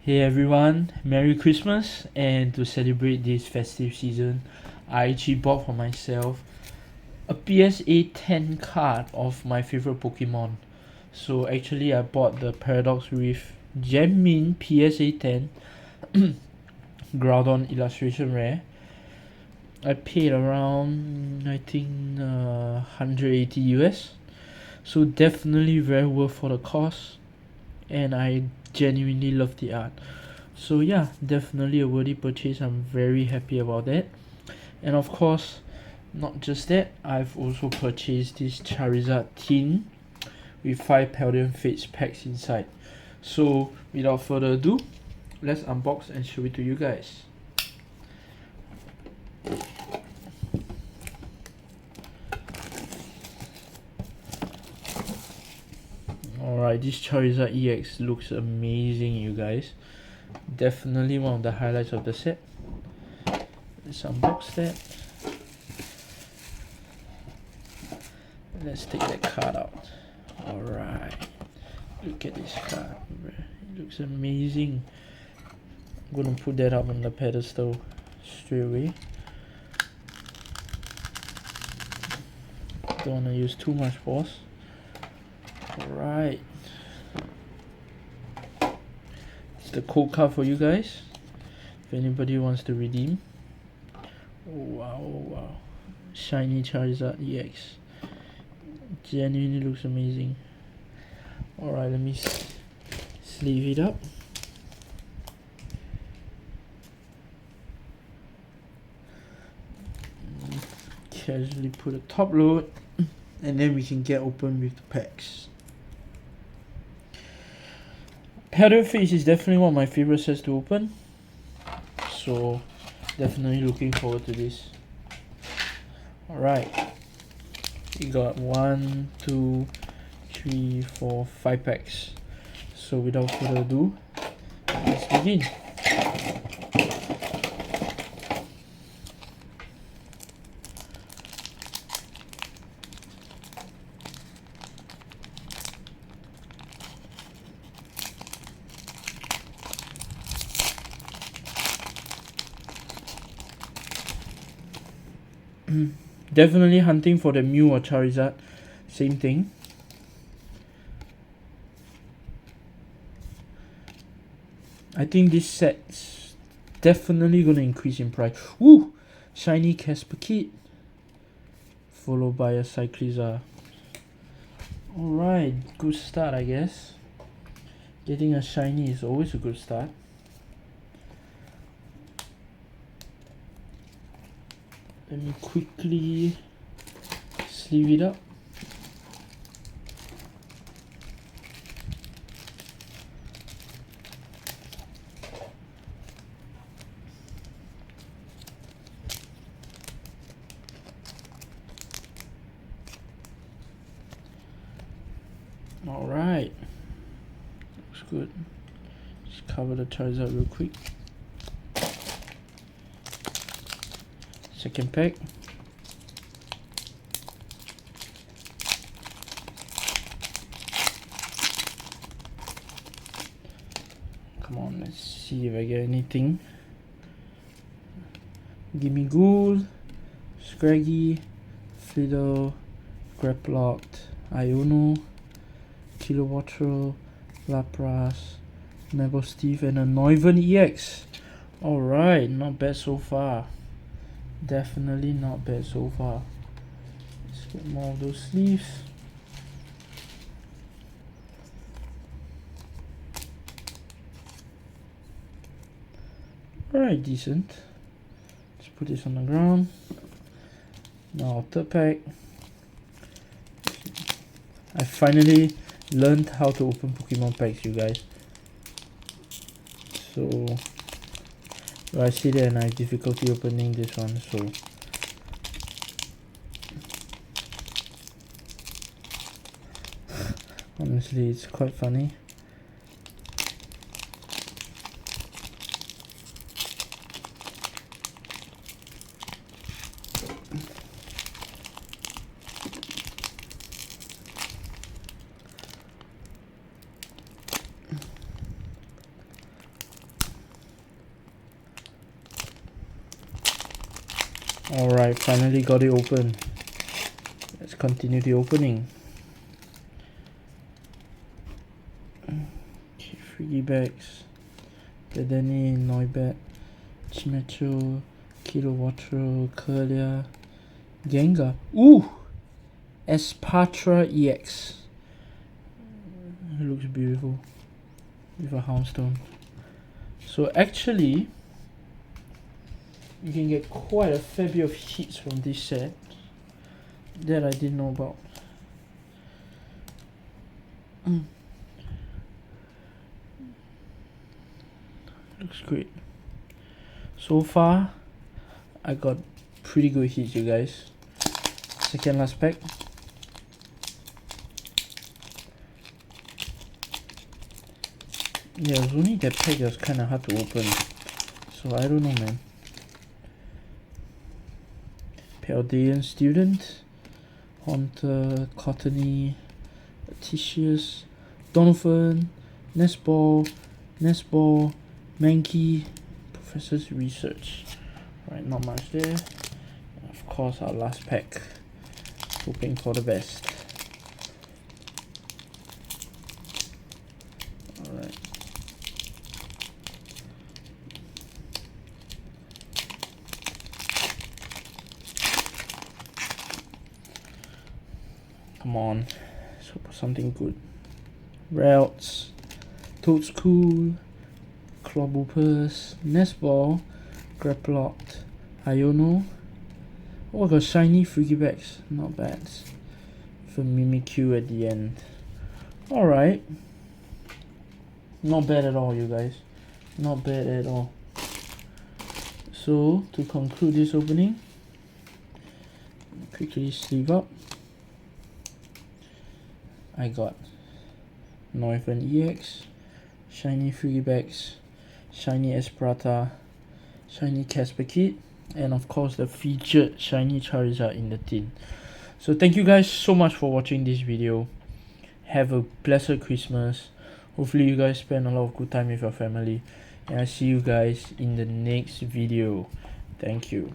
Hey everyone, Merry Christmas! And to celebrate this festive season, I actually bought for myself a PSA 10 card of my favorite Pokemon. So actually I bought the Paradox Rift Gemmin PSA 10 Groudon illustration rare. I paid around I think 180 US. So definitely very worth for the cost, and I genuinely love the art. So yeah, definitely a worthy purchase. I'm very happy about that. And of course, not just that, I've also purchased this Charizard tin with 5 Paldean Fates packs inside. So without further ado, let's unbox and show it to you guys. Alright, this Charizard EX looks amazing, you guys. Definitely one of the highlights of the set. Let's unbox that. Let's take that card out. Alright, look at this card. It looks amazing. I'm gonna put that up on the pedestal straight away. Don't wanna use too much force. Alright, it's the code card for you guys if anybody wants to redeem. Wow, shiny Charizard EX, genuinely looks amazing. Alright, let me sleeve it up. Casually put a top load, and then we can get open with the packs. Paldean Fates is definitely one of my favorite sets to open, so definitely looking forward to this. Alright, we got 1, 2, 3, 4, 5 packs. So without further ado, let's begin. Definitely hunting for the Mew or Charizard, same thing. I think this set's definitely gonna increase in price. Woo! Shiny Casperkid, followed by a Cyclizar. Alright, good start I guess. Getting a shiny is always a good start. Let me quickly sleeve it up. Alright, looks good. Just cover the Charizard real quick. Second pack. Come on, let's see if I get anything. Gimmighoul, Scraggy, Fiddle, Graplocked, Iono, Kilowattrel, Lapras, Mabosstiff, and a Noivern EX. Alright, not bad so far. Definitely not bad so far. Let's get more of those sleeves. Alright, decent. Let's put this on the ground. Now third pack. I finally learned how to open Pokemon packs, you guys. So I see that and I have difficulty opening this one, so honestly it's quite funny. Alright, finally got it open. Let's continue the opening. Okay, free bags. Bedeni, Noibat, Chimecho, Kilowatro, Curlia, Gengar. Ooh! Espatra EX. It looks beautiful. With a Houndstone. So actually, you can get quite a fair bit of hits from this set that I didn't know about. Looks great. So far, I got pretty good hits, you guys. Second last pack. Yeah, it was only that pack that was kind of hard to open. So I don't know, man. Paldean Student, Haunter, Cottony, Titius, Donovan, Nestball, Mankey, Professor's Research. Right, not much there. And of course, our last pack. Hoping for the best. Alright. Come on. Let's hope for something good. Routes, Toadstool, Clobbopus, Nestball, Grapploct, Iono. Oh, I got shiny Frigibax. Not bad. For Mimikyu at the end. Alright. Not bad at all, you guys. Not bad at all. So, to conclude this opening, quickly sleeve up. I got Noivern EX, shiny Frigibax, shiny Esprata, shiny Casperkid, and of course the featured shiny Charizard in the tin. So thank you guys so much for watching this video. Have a blessed Christmas. Hopefully you guys spend a lot of good time with your family, and I see you guys in the next video. Thank you.